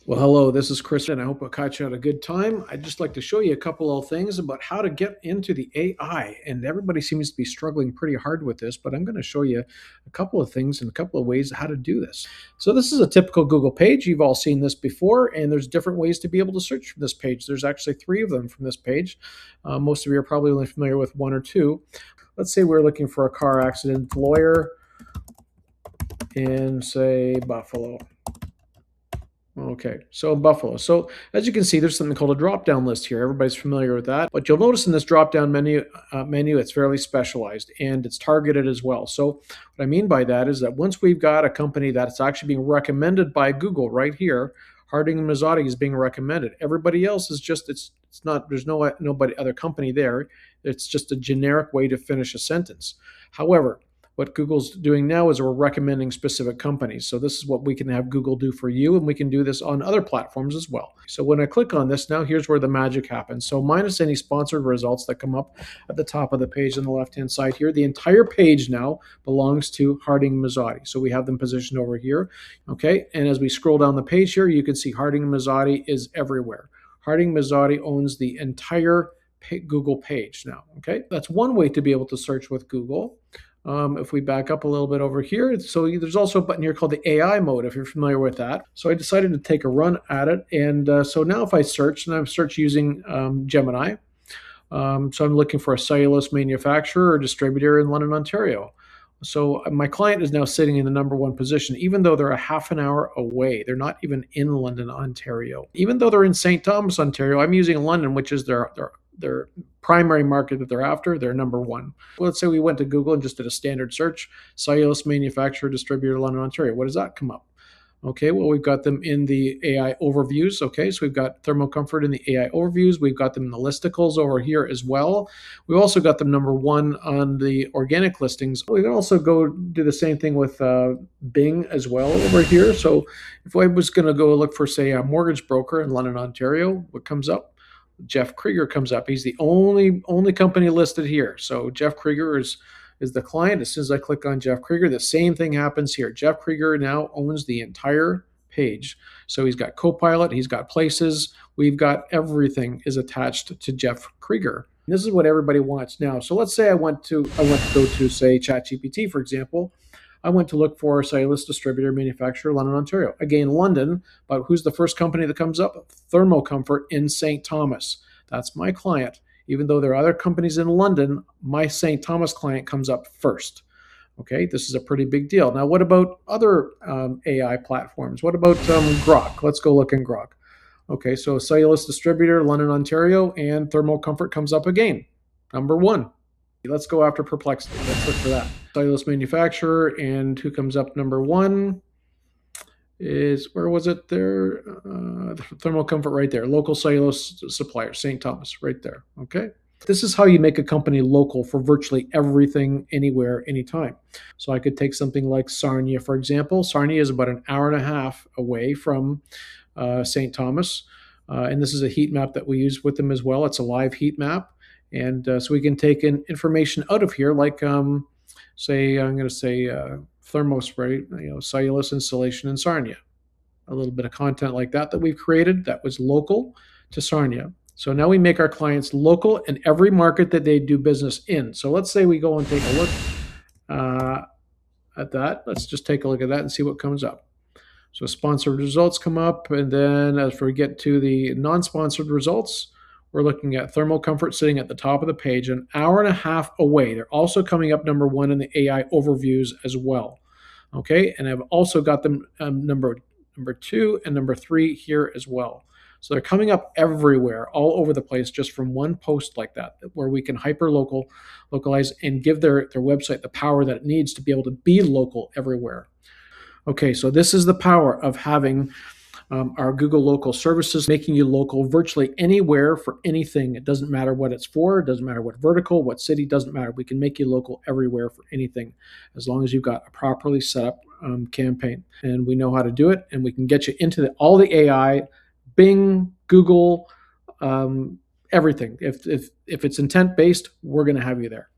Well, hello, this is Chris, and I hope I caught you at a good time. I'd just like to show you a couple of things about how to get into the AI. And everybody seems to be struggling pretty hard with this, but I'm going to show you a couple of things and a couple of ways how to do this. So this is a typical Google page. You've all seen this before, and there's different ways to be able to search from this page. There's actually three of them from this page. Most of you are probably only familiar with one or two. Let's say we're looking for a car accident lawyer in, say, Buffalo. Okay, so Buffalo. So as you can see, there's something called a drop-down list here. Everybody's familiar with that. But you'll notice in this drop-down menu, it's fairly specialized and it's targeted as well. So what I mean by that is that once we've got a company that's actually being recommended by Google right here, Harding and Mazzotti is being recommended. Everybody else is just, it's not, there's nobody other company there. It's just a generic way to finish a sentence. However, what Google's doing now is we're recommending specific companies. So this is what we can have Google do for you, and we can do this on other platforms as well. So when I click on this, now here's where the magic happens. So minus any sponsored results that come up at the top of the page on the left-hand side here, the entire page now belongs to Harding and Mazzotti. So we have them positioned over here, okay? And as we scroll down the page here, you can see Harding and Mazzotti is everywhere. Harding and Mazzotti owns the entire Google page now, okay? That's one way to be able to search with Google. If we back up a little bit over here, so there's also a button here called the AI mode, if you're familiar with that. So I decided to take a run at it. And so now if I search, and I search using Gemini, so I'm looking for a cellulose manufacturer or distributor in London, Ontario. So my client is now sitting in the #1 position, even though they're a half an hour away. They're not even in London, Ontario. Even though they're in St. Thomas, Ontario, I'm using London, which is their primary market that they're after. They're #1. Well, let's say we went to Google and just did a standard search, cellulose manufacturer, distributor, London, Ontario. What does that come up? Okay, well, we've got them in the AI overviews. Okay, so we've got thermocomfort in the AI overviews. We've got them in the listicles over here as well. We've also got them #1 on the organic listings. We can also go do the same thing with Bing as well over here. So if I was going to go look for, say, a mortgage broker in London, Ontario, what comes up? Jeff Krieger comes up. He's the only company listed here. So Jeff Krieger is the client. As soon as I click on Jeff Krieger, the same thing happens here. Jeff Krieger now owns the entire page. So he's got Copilot, he's got places, we've got everything is attached to Jeff Krieger. And this is what everybody wants now. So let's say I want to go to, say, ChatGPT, for example. I went to look for a cellulose distributor manufacturer, London, Ontario. Again, London, but who's the first company that comes up? Thermocomfort in St. Thomas. That's my client. Even though there are other companies in London, my St. Thomas client comes up first. Okay, this is a pretty big deal. Now, what about other AI platforms? What about Grok? Let's go look in Grok. Okay, so cellulose distributor, London, Ontario, and Thermocomfort comes up again, #1. Let's go after Perplexity. Let's look for that. Cellulose manufacturer, and who comes up #1 is, where was it there? Thermocomfort right there. Local cellulose supplier, St. Thomas, right there. Okay. This is how you make a company local for virtually everything, anywhere, anytime. So I could take something like Sarnia, for example. Sarnia is about an hour and a half away from St. Thomas. And this is a heat map that we use with them as well. It's a live heat map. And so we can take in information out of here, like, say, I'm going to say thermospray, cellulose installation in Sarnia. A little bit of content like that we've created that was local to Sarnia. So now we make our clients local in every market that they do business in. So let's say we go and take a look at that. Let's just take a look at that and see what comes up. So sponsored results come up, and then as we get to the non-sponsored results, we're looking at Thermocomfort sitting at the top of the page, an hour and a half away. They're also coming up #1 in the AI overviews as well. Okay, and I've also got them number 2 and #3 here as well. So they're coming up everywhere, all over the place, just from one post like that, where we can localize and give their website the power that it needs to be able to be local everywhere. Okay, so this is the power of having our Google local services, making you local virtually anywhere for anything. It doesn't matter what it's for. It doesn't matter what vertical, what city, doesn't matter. We can make you local everywhere for anything, as long as you've got a properly set up campaign. And we know how to do it, and we can get you into all the AI, Bing, Google, everything. If it's intent-based, we're going to have you there.